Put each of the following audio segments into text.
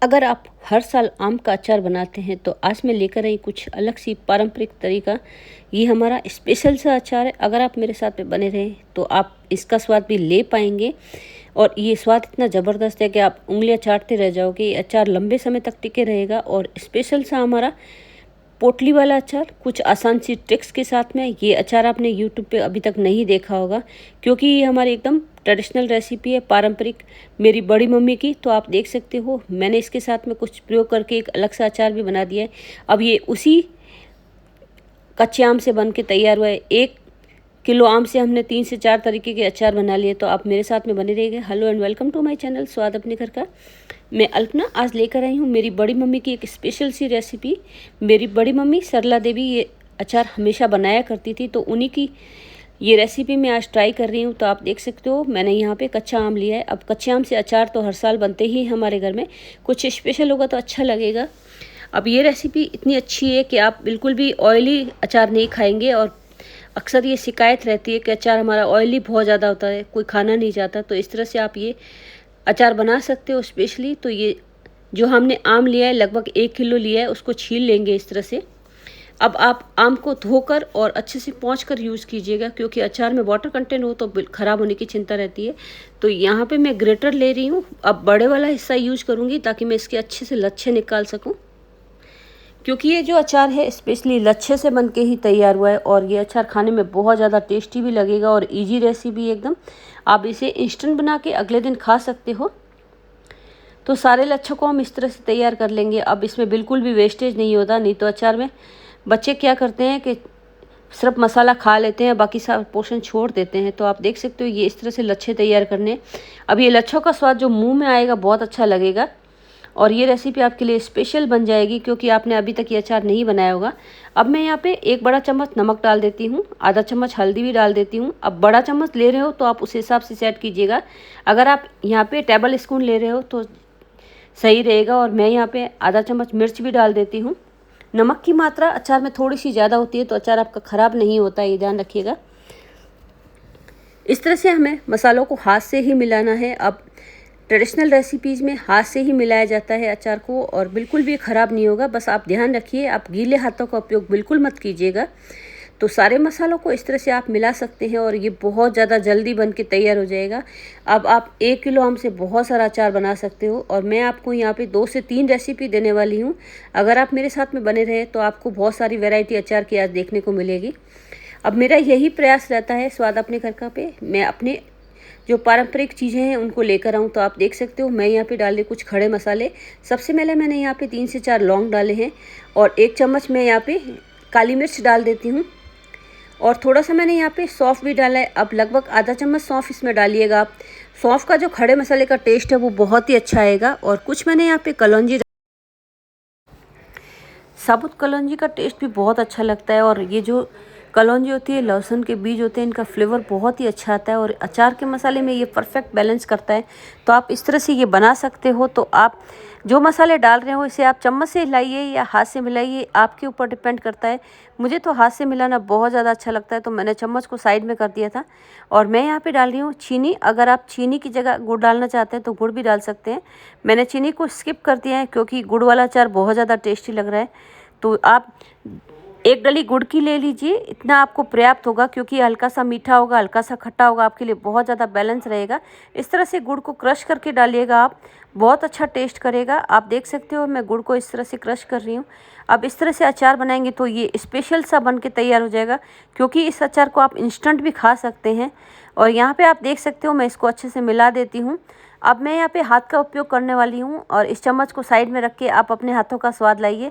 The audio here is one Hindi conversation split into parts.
अगर आप हर साल आम का अचार बनाते हैं तो आज मैं लेकर आई कुछ अलग सी पारंपरिक तरीका। ये हमारा स्पेशल सा अचार है। अगर आप मेरे साथ में बने रहें तो आप इसका स्वाद भी ले पाएंगे और ये स्वाद इतना ज़बरदस्त है कि आप उंगलियां चाटते रह जाओगे। ये अचार लंबे समय तक टिके रहेगा और स्पेशल सा हमारा पोटली वाला अचार कुछ आसान सी ट्रिक्स के साथ में। ये अचार आपने यूट्यूब पे अभी तक नहीं देखा होगा क्योंकि ये हमारी एकदम ट्रेडिशनल रेसिपी है, पारंपरिक, मेरी बड़ी मम्मी की। तो आप देख सकते हो मैंने इसके साथ में कुछ प्रयोग करके एक अलग सा अचार भी बना दिया है। अब ये उसी कच्चे आम से बन के तैयार हुआ है। 1 किलो आम से हमने 3 से 4 तरीके के अचार बना लिए। तो आप मेरे साथ में बने रहिएगा। Hello and welcome to my channel स्वाद अपने घर का। मैं अल्पना आज लेकर आई हूँ मेरी बड़ी मम्मी की एक स्पेशल सी रेसिपी। मेरी बड़ी मम्मी सरला देवी ये अचार हमेशा बनाया करती थी, तो उन्हीं की ये रेसिपी मैं आज ट्राई कर रही हूँ। तो आप देख सकते हो मैंने यहाँ पे कच्चा आम लिया है। अब कच्चे आम से अचार तो हर साल बनते ही हमारे घर में, कुछ स्पेशल होगा तो अच्छा लगेगा। अब ये रेसिपी इतनी अच्छी है कि आप बिल्कुल भी ऑयली अचार नहीं खाएंगे। और अक्सर ये शिकायत रहती है कि अचार हमारा ऑयली बहुत ज़्यादा होता है, कोई खाना नहीं चाहता। तो इस तरह से आप ये अचार बना सकते हो स्पेशली। तो ये जो हमने आम लिया है लगभग 1 किलो लिया है, उसको छील लेंगे इस तरह से। अब आप आम को धोकर और अच्छे से पोंछ कर यूज़ कीजिएगा क्योंकि अचार में वाटर कंटेंट हो तो ख़राब होने की चिंता रहती है। तो यहाँ पे मैं ग्रेटर ले रही हूँ। अब बड़े वाला हिस्सा यूज़ करूँगी ताकि मैं इसके अच्छे से लच्छे निकाल सकूँ, क्योंकि ये जो अचार है स्पेशली लच्छे से बन के ही तैयार हुआ है। और ये अचार खाने में बहुत ज़्यादा टेस्टी भी लगेगा और ईजी रेसिपी एकदम। आप इसे इंस्टेंट बना के अगले दिन खा सकते हो। तो सारे लच्छों को हम इस तरह से तैयार कर लेंगे। अब इसमें बिल्कुल भी वेस्टेज नहीं होता, नहीं तो अचार में बच्चे क्या करते हैं कि सिर्फ मसाला खा लेते हैं, बाकी सारा पोर्शन छोड़ देते हैं। तो आप देख सकते हो ये इस तरह से लच्छे तैयार करने। अब ये लच्छों का स्वाद जो मुंह में आएगा बहुत अच्छा लगेगा और ये रेसिपी आपके लिए स्पेशल बन जाएगी क्योंकि आपने अभी तक ये अचार नहीं बनाया होगा। अब मैं यहाँ पे 1 बड़ा चम्मच नमक डाल देती हूँ, आधा चम्मच हल्दी भी डाल देती हूँ। अब बड़ा चम्मच ले रहे हो तो आप उस हिसाब से सेट कीजिएगा। अगर आप यहाँ पे टेबल स्पून ले रहे हो तो सही रहेगा। और मैं यहाँ पे आधा चम्मच मिर्च भी डाल देती हूँ। नमक की मात्रा अचार में थोड़ी सी ज़्यादा होती है तो अचार आपका ख़राब नहीं होता है, ये ध्यान रखिएगा। इस तरह से हमें मसालों को हाथ से ही मिलाना है। अब ट्रेडिशनल रेसिपीज़ में हाथ से ही मिलाया जाता है अचार को और बिल्कुल भी ख़राब नहीं होगा। बस आप ध्यान रखिए, आप गीले हाथों का उपयोग बिल्कुल मत कीजिएगा। तो सारे मसालों को इस तरह से आप मिला सकते हैं और ये बहुत ज़्यादा जल्दी बन के तैयार हो जाएगा। अब आप 1 किलो आम से बहुत सारा अचार बना सकते हो और मैं आपको यहाँ पे 2 से 3 रेसिपी देने वाली हूँ। अगर आप मेरे साथ में बने रहे तो आपको बहुत सारी वैरायटी अचार की आज देखने को मिलेगी। अब मेरा यही प्रयास रहता है स्वाद अपने घर का पे मैं अपने जो पारंपरिक चीज़ें हैं उनको लेकर आऊँ। तो आप देख सकते हो मैं यहाँ पे डाल रही कुछ खड़े मसाले। सबसे पहले मैंने यहाँ पे 3 से 4 लौंग डाले हैं और 1 चम्मच मैं यहाँ पे काली मिर्च डाल देती हूँ और थोड़ा सा मैंने यहाँ पे सौंफ भी डाला है। अब लगभग आधा चम्मच सौंफ इसमें डालिएगा आप। सौंफ का जो खड़े मसाले का टेस्ट है वो बहुत ही अच्छा आएगा। और कुछ मैंने यहाँ पे कलौंजी, साबुत कलौंजी का टेस्ट भी बहुत अच्छा लगता है। और ये जो कलौंजी होती है, लहसुन के बीज होते हैं, इनका फ्लेवर बहुत ही अच्छा आता है और अचार के मसाले में ये परफेक्ट बैलेंस करता है। तो आप इस तरह से ये बना सकते हो। तो आप जो मसाले डाल रहे हो इसे आप चम्मच से हिलाइए या हाथ से मिलाइए, आपके ऊपर डिपेंड करता है। मुझे तो हाथ से मिलाना बहुत ज़्यादा अच्छा लगता है तो मैंने चम्मच को साइड में कर दिया था। और मैं यहाँ पे डाल रही हूँ चीनी। अगर आप चीनी की जगह गुड़ डालना चाहते हैं तो गुड़ भी डाल सकते हैं। मैंने चीनी को स्किप कर दिया है क्योंकि गुड़ वाला अचार बहुत ज़्यादा टेस्टी लग रहा है। तो आप 1 डली गुड़ की ले लीजिए, इतना आपको पर्याप्त होगा क्योंकि हल्का सा मीठा होगा, हल्का सा खट्टा होगा, आपके लिए बहुत ज़्यादा बैलेंस रहेगा। इस तरह से गुड़ को क्रश करके डालिएगा आप, बहुत अच्छा टेस्ट करेगा। आप देख सकते हो मैं गुड़ को इस तरह से क्रश कर रही हूँ। अब इस तरह से अचार बनाएंगे तो ये स्पेशल सा बन के तैयार हो जाएगा क्योंकि इस अचार को आप इंस्टेंट भी खा सकते हैं। और यहाँ पर आप देख सकते हो मैं इसको अच्छे से मिला देती हूँ। अब मैं यहाँ पर हाथ का उपयोग करने वाली हूँ और इस चम्मच को साइड में रख के आप अपने हाथों का स्वाद लाइए।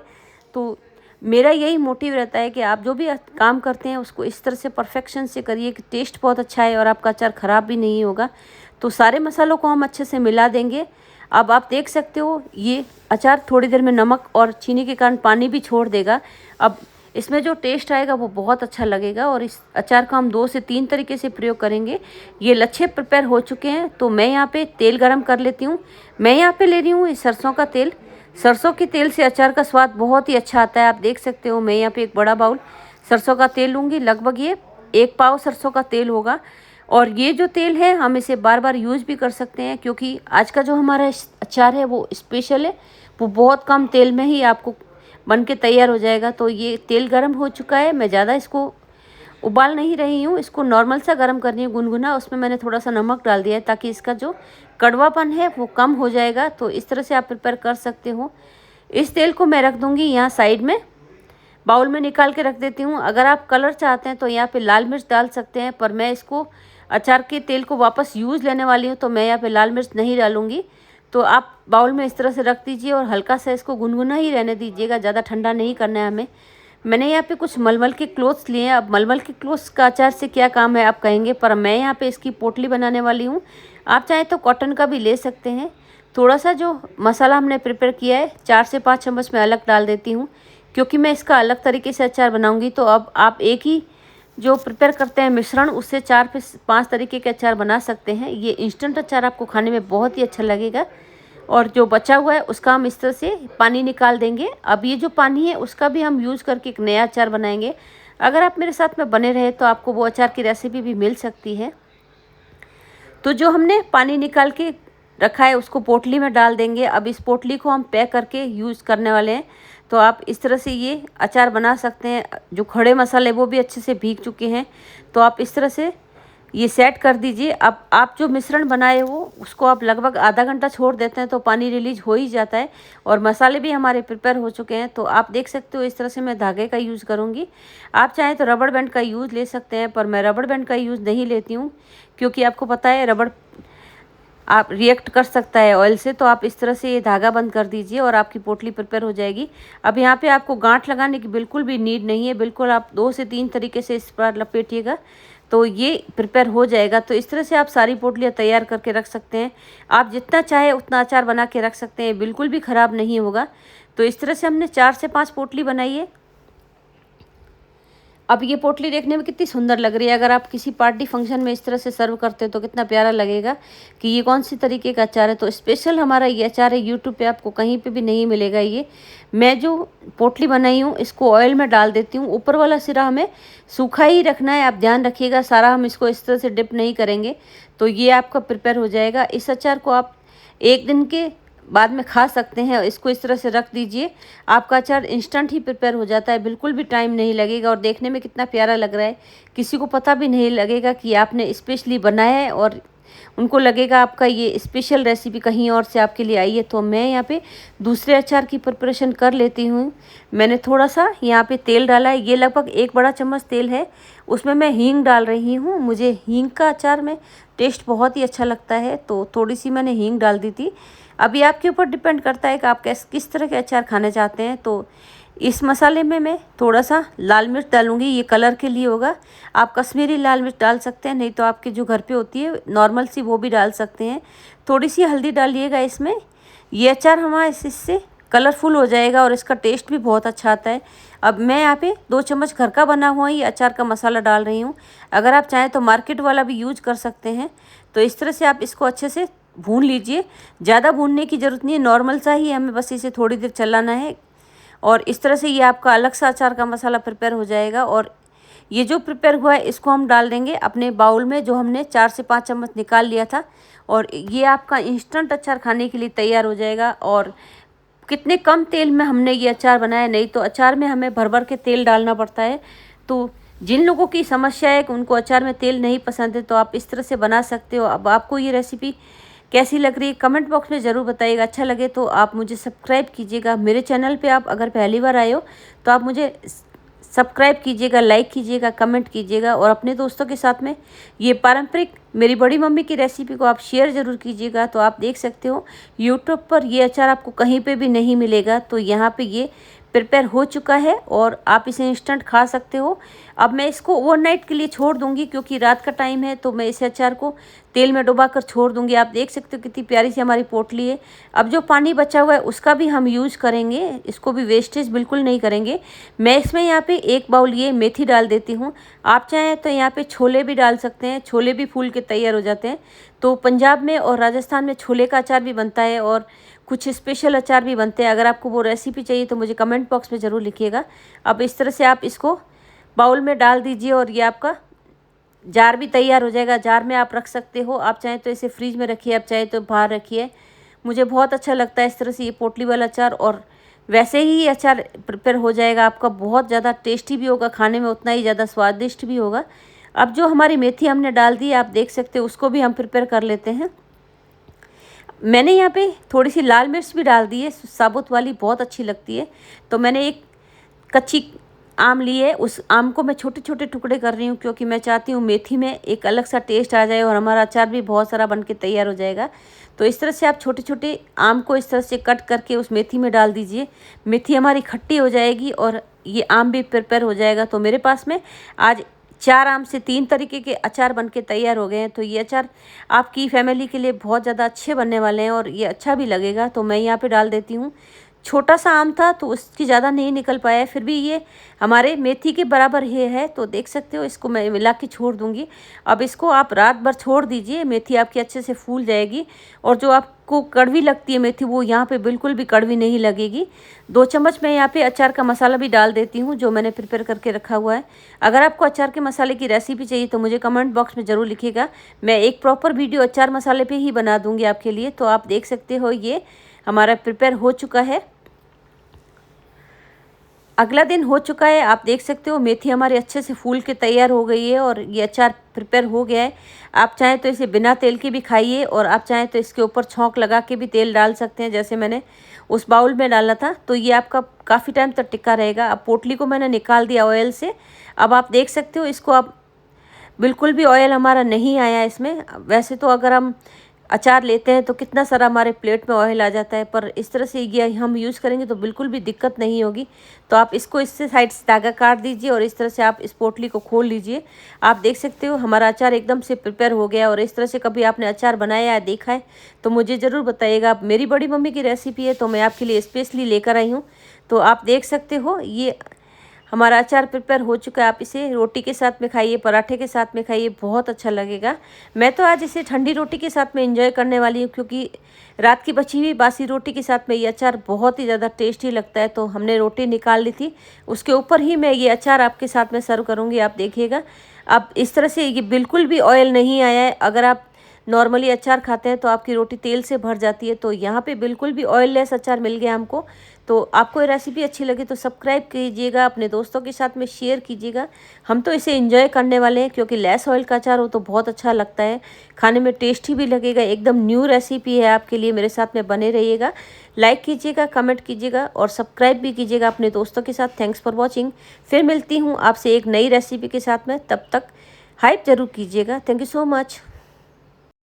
तो मेरा यही मोटिव रहता है कि आप जो भी काम करते हैं उसको इस तरह से परफेक्शन से करिए कि टेस्ट बहुत अच्छा है और आपका अचार ख़राब भी नहीं होगा। तो सारे मसालों को हम अच्छे से मिला देंगे। अब आप देख सकते हो ये अचार थोड़ी देर में नमक और चीनी के कारण पानी भी छोड़ देगा। अब इसमें जो टेस्ट आएगा वो बहुत अच्छा लगेगा और इस अचार का हम 2 से 3 तरीके से प्रयोग करेंगे। ये लच्छे प्रिपेयर हो चुके हैं तो मैं यहाँ पे तेल गरम कर लेती हूँ। मैं यहाँ पे ले रही हूँ सरसों का तेल। सरसों के तेल से अचार का स्वाद बहुत ही अच्छा आता है। आप देख सकते हो मैं यहाँ पे 1 बड़ा बाउल सरसों का तेल लूँगी, लगभग ये 1 पाव सरसों का तेल होगा। और ये जो तेल है हम इसे बार बार यूज़ भी कर सकते हैं क्योंकि आज का जो हमारा अचार है वो स्पेशल है, वो बहुत कम तेल में ही आपको बन के तैयार हो जाएगा। तो ये तेल गर्म हो चुका है, मैं ज़्यादा इसको उबाल नहीं रही हूँ, इसको नॉर्मल सा गर्म कर रही हूँ गुनगुना। उसमें मैंने थोड़ा सा नमक डाल दिया है ताकि इसका जो कड़वापन है वो कम हो जाएगा। तो इस तरह से आप प्रिपेयर कर सकते हो। इस तेल को मैं रख दूँगी यहाँ साइड में, बाउल में निकाल के रख देती हूँ। अगर आप कलर चाहते हैं तो यहाँ पे लाल मिर्च डाल सकते हैं, पर मैं इसको अचार के तेल को वापस यूज़ लेने वाली हूँ तो मैं यहाँ पे लाल मिर्च नहीं डालूँगी। तो आप बाउल में इस तरह से रख दीजिए और हल्का सा इसको गुनगुना ही रहने दीजिएगा, ज़्यादा ठंडा नहीं करना है हमें। मैंने यहाँ पे कुछ मलमल के क्लोथ्स लिए हैं। अब मलमल के क्लोथ्स का अचार से क्या काम है आप कहेंगे, पर मैं यहाँ पे इसकी पोटली बनाने वाली हूँ। आप चाहें तो कॉटन का भी ले सकते हैं। थोड़ा सा जो मसाला हमने प्रिपेयर किया है 4 से 5 चम्मच मैं अलग डाल देती हूँ, क्योंकि मैं इसका अलग तरीके से अचार बनाऊँगी। तो अब आप एक ही जो प्रिपेयर करते हैं मिश्रण, उससे 4 से 5 तरीके के अचार बना सकते हैं। ये इंस्टेंट अचार आपको खाने में बहुत ही अच्छा लगेगा। और जो बचा हुआ है उसका हम इस तरह से पानी निकाल देंगे। अब ये जो पानी है उसका भी हम यूज़ करके एक नया अचार बनाएंगे। अगर आप मेरे साथ में बने रहे तो आपको वो अचार की रेसिपी भी मिल सकती है। तो जो हमने पानी निकाल के रखा है उसको पोटली में डाल देंगे। अब इस पोटली को हम पैक करके यूज़ करने वाले हैं। तो आप इस तरह से ये अचार बना सकते हैं। जो खड़े मसाले वो भी अच्छे से भीग चुके हैं, तो आप इस तरह से ये सेट कर दीजिए। अब आप जो मिश्रण बनाए हो उसको आप लगभग आधा घंटा छोड़ देते हैं तो पानी रिलीज हो ही जाता है और मसाले भी हमारे प्रिपेयर हो चुके हैं। तो आप देख सकते हो इस तरह से मैं धागे का यूज़ करूँगी। आप चाहें तो रबड़ बैंड का यूज़ ले सकते हैं, पर मैं रबड़ बैंड का यूज़ नहीं लेती हूँ, क्योंकि आपको पता है रबड़ आप रिएक्ट कर सकता है ऑयल से। तो आप इस तरह से ये धागा बंद कर दीजिए और आपकी पोटली प्रिपेयर हो जाएगी। अब यहाँ पे आपको गांठ लगाने की बिल्कुल भी नीड नहीं है, बिल्कुल आप 2 से 3 तरीके से इस पर लपेटिएगा तो ये प्रिपेयर हो जाएगा। तो इस तरह से आप सारी पोटलियाँ तैयार करके रख सकते हैं। आप जितना चाहे उतना अचार बना के रख सकते हैं, बिल्कुल भी ख़राब नहीं होगा। तो इस तरह से हमने 4 से 5 पोटली बनाई है। अब ये पोटली देखने में कितनी सुंदर लग रही है। अगर आप किसी पार्टी फंक्शन में इस तरह से सर्व करते हो तो कितना प्यारा लगेगा कि ये कौन सी तरीके का अचार है। तो स्पेशल हमारा ये अचार है, यूट्यूब पे आपको कहीं पे भी नहीं मिलेगा। ये मैं जो पोटली बनाई हूँ इसको ऑयल में डाल देती हूँ। ऊपर वाला सिरा हमें सूखा ही रखना है, आप ध्यान रखिएगा। सारा हम इसको इस तरह से डिप नहीं करेंगे। तो ये आपका प्रिपेयर हो जाएगा। इस अचार को आप 1 दिन के बाद में खा सकते हैं। इसको इस तरह से रख दीजिए, आपका अचार इंस्टेंट ही प्रिपेयर हो जाता है, बिल्कुल भी टाइम नहीं लगेगा। और देखने में कितना प्यारा लग रहा है, किसी को पता भी नहीं लगेगा कि आपने स्पेशली बनाया है और उनको लगेगा आपका ये स्पेशल रेसिपी कहीं और से आपके लिए आई है। तो मैं यहाँ पे दूसरे अचार की प्रिपरेशन कर लेती हूँ। मैंने थोड़ा सा यहाँ पे तेल डाला है, ये लगभग 1 बड़ा चम्मच तेल है। उसमें मैं हींग डाल रही हूँ। मुझे हींग का अचार में टेस्ट बहुत ही अच्छा लगता है, तो थोड़ी सी मैंने हींग डाल दी थी। अभी आपके ऊपर डिपेंड करता है कि आप किस तरह के अचार खाने चाहते हैं। तो इस मसाले में मैं थोड़ा सा लाल मिर्च डालूंगी, ये कलर के लिए होगा। आप कश्मीरी लाल मिर्च डाल सकते हैं, नहीं तो आपके जो घर पे होती है नॉर्मल सी वो भी डाल सकते हैं। थोड़ी सी हल्दी डालिएगा इसमें। ये अचार हमारा इससे कलरफुल हो जाएगा और इसका टेस्ट भी बहुत अच्छा आता है। अब मैं यहाँ पे 2 चम्मच घर का बना हुआ ये अचार का मसाला डाल रही हूँ। अगर आप चाहें तो मार्केट वाला भी यूज कर सकते हैं। तो इस तरह से आप इसको अच्छे से भून लीजिए। ज़्यादा भूनने की ज़रूरत नहीं है, नॉर्मल सा ही हमें बस इसे थोड़ी देर चलाना है। और इस तरह से ये आपका अलग सा अचार का मसाला प्रिपेयर हो जाएगा। और ये जो प्रिपेयर हुआ है इसको हम डाल देंगे अपने बाउल में, जो हमने 4 से 5 चम्मच निकाल लिया था। और ये आपका इंस्टेंट अचार खाने के लिए तैयार हो जाएगा। और कितने कम तेल में हमने ये अचार बनाया, नहीं तो अचार में हमें भर भर के तेल डालना पड़ता है। तो जिन लोगों की समस्या है कि उनको अचार में तेल नहीं पसंद है, तो आप इस तरह से बना सकते हो। अब आपको ये रेसिपी कैसी लग रही है कमेंट बॉक्स में ज़रूर बताइएगा। अच्छा लगे तो आप मुझे सब्सक्राइब कीजिएगा। मेरे चैनल पे आप अगर पहली बार आए हो तो आप मुझे सब्सक्राइब कीजिएगा, लाइक कीजिएगा, कमेंट कीजिएगा। और अपने दोस्तों के साथ में ये पारंपरिक मेरी बड़ी मम्मी की रेसिपी को आप शेयर ज़रूर कीजिएगा। तो आप देख सकते हो यूट्यूब पर ये अचार आपको कहीं पे भी नहीं मिलेगा। तो यहाँ पे ये प्रिपेयर हो चुका है और आप इसे इंस्टेंट खा सकते हो। अब मैं इसको ओवरनाइट के लिए छोड़ दूंगी, क्योंकि रात का टाइम है। तो मैं इस अचार को तेल में डुबा कर छोड़ दूंगी। आप देख सकते हो कितनी प्यारी सी हमारी पोटली है। अब जो पानी बचा हुआ है उसका भी हम यूज़ करेंगे, इसको भी वेस्टेज बिल्कुल नहीं करेंगे। मैं इसमें यहाँ पे 1 बाउल ये मेथी डाल देती हूँ। आप चाहें तो यहाँ पे छोले भी डाल सकते हैं, छोले भी फूल के तैयार हो जाते हैं। तो पंजाब में और राजस्थान में छोले का अचार भी बनता है और कुछ स्पेशल अचार भी बनते हैं। अगर आपको वो रेसिपी चाहिए तो मुझे कमेंट बॉक्स में ज़रूर लिखिएगा। अब इस तरह से आप इसको बाउल में डाल दीजिए और ये आपका जार भी तैयार हो जाएगा। जार में आप रख सकते हो, आप चाहें तो इसे फ्रीज में रखिए, आप चाहें तो बाहर रखिए। मुझे बहुत अच्छा लगता है इस तरह से ये पोटली वाला अचार। और वैसे ही ये अचार प्रिपेयर हो जाएगा आपका, बहुत ज़्यादा टेस्टी भी होगा, खाने में उतना ही ज़्यादा स्वादिष्ट भी होगा। अब जो हमारी मेथी हमने डाल दी है, आप देख सकते हो, उसको भी हम प्रिपेयर कर लेते हैं। मैंने यहाँ पे थोड़ी सी लाल मिर्च भी डाल दी है, साबुत वाली, बहुत अच्छी लगती है। तो मैंने एक कच्ची आम ली है, उस आम को मैं छोटे छोटे टुकड़े कर रही हूँ, क्योंकि मैं चाहती हूँ मेथी में एक अलग सा टेस्ट आ जाए और हमारा अचार भी बहुत सारा बन के तैयार हो जाएगा। तो इस तरह से आप छोटे छोटे आम को इस तरह से कट करके उस मेथी में डाल दीजिए। मेथी हमारी खट्टी हो जाएगी और ये आम भी प्रिपेयर हो जाएगा। तो मेरे पास में आज 4 आम से 3 तरीके के अचार बन के तैयार हो गए हैं। तो ये अचार आपकी फैमिली के लिए बहुत ज़्यादा अच्छे बनने वाले हैं और ये अच्छा भी लगेगा। तो मैं यहाँ पे डाल देती हूँ। छोटा सा आम था तो उसकी ज़्यादा नहीं निकल पाया, फिर भी ये हमारे मेथी के बराबर ये है। तो देख सकते हो, इसको मैं मिला के छोड़ दूँगी। अब इसको आप रात भर छोड़ दीजिए, मेथी आपकी अच्छे से फूल जाएगी। और जो आपको कड़वी लगती है मेथी, वो यहाँ पे बिल्कुल भी कड़वी नहीं लगेगी। 2 चम्मच मैं यहाँ पे अचार का मसाला भी डाल देती हूँ, जो मैंने प्रिपेयर करके रखा हुआ है। अगर आपको अचार के मसाले की रेसिपी चाहिए तो मुझे कमेंट बॉक्स में ज़रूर लिखिएगा। मैं एक प्रॉपर वीडियो अचार मसाले पर ही बना दूँगी आपके लिए। तो आप देख सकते हो, ये हमारा प्रिपेयर हो चुका है। अगला दिन हो चुका है, आप देख सकते हो मेथी हमारी अच्छे से फूल के तैयार हो गई है और ये अचार प्रिपेयर हो गया है। आप चाहें तो इसे बिना तेल के भी खाइए और आप चाहें तो इसके ऊपर छौंक लगा के भी तेल डाल सकते हैं, जैसे मैंने उस बाउल में डाला था। तो ये आपका काफ़ी टाइम तक टिक्का रहेगा। अब पोटली को मैंने निकाल दिया ऑयल से। अब आप देख सकते हो, इसको आप बिल्कुल भी ऑयल हमारा नहीं आया इसमें। वैसे तो अगर हम अचार लेते हैं तो कितना सारा हमारे प्लेट में ऑयल आ जाता है, पर इस तरह से ये हम यूज़ करेंगे तो बिल्कुल भी दिक्कत नहीं होगी। तो आप इसको इससे साइड से धागा काट दीजिए और इस तरह से आप इस पोटली को खोल लीजिए। आप देख सकते हो हमारा अचार एकदम से प्रिपेयर हो गया। और इस तरह से कभी आपने अचार बनाया या देखा है तो मुझे ज़रूर बताइएगा। मेरी बड़ी मम्मी की रेसिपी है तो मैं आपके लिए स्पेशली लेकर आई हूँ। तो आप देख सकते हो, ये हमारा अचार प्रिपेयर हो चुका है। आप इसे रोटी के साथ में खाइए, पराठे के साथ में खाइए, बहुत अच्छा लगेगा। मैं तो आज इसे ठंडी रोटी के साथ में एंजॉय करने वाली हूँ, क्योंकि रात की बची हुई बासी रोटी के साथ में ये अचार बहुत ही ज़्यादा टेस्टी लगता है। तो हमने रोटी निकाल ली थी, उसके ऊपर ही मैं ये अचार आपके साथ में सर्व करूँगी। आप देखिएगा, अब इस तरह से ये बिल्कुल भी ऑयल नहीं आया है। अगर आप नॉर्मली अचार खाते हैं तो आपकी रोटी तेल से भर जाती है, तो यहाँ पे बिल्कुल भी ऑयललेस अचार मिल गया हमको। तो आपको ये रेसिपी अच्छी लगी तो सब्सक्राइब कीजिएगा, अपने दोस्तों के साथ में शेयर कीजिएगा। हम तो इसे एंजॉय करने वाले हैं, क्योंकि लेस ऑयल का अचार हो तो बहुत अच्छा लगता है, खाने में टेस्टी भी लगेगा। एकदम न्यू रेसिपी है आपके लिए, मेरे साथ में बने रहिएगा। लाइक कीजिएगा, कमेंट कीजिएगा और सब्सक्राइब भी कीजिएगा अपने दोस्तों के साथ। Thanks for watching. फिर मिलती हूँ आपसे एक नई रेसिपी के साथ में, तब तक हाइप ज़रूर कीजिएगा। Thank you so much.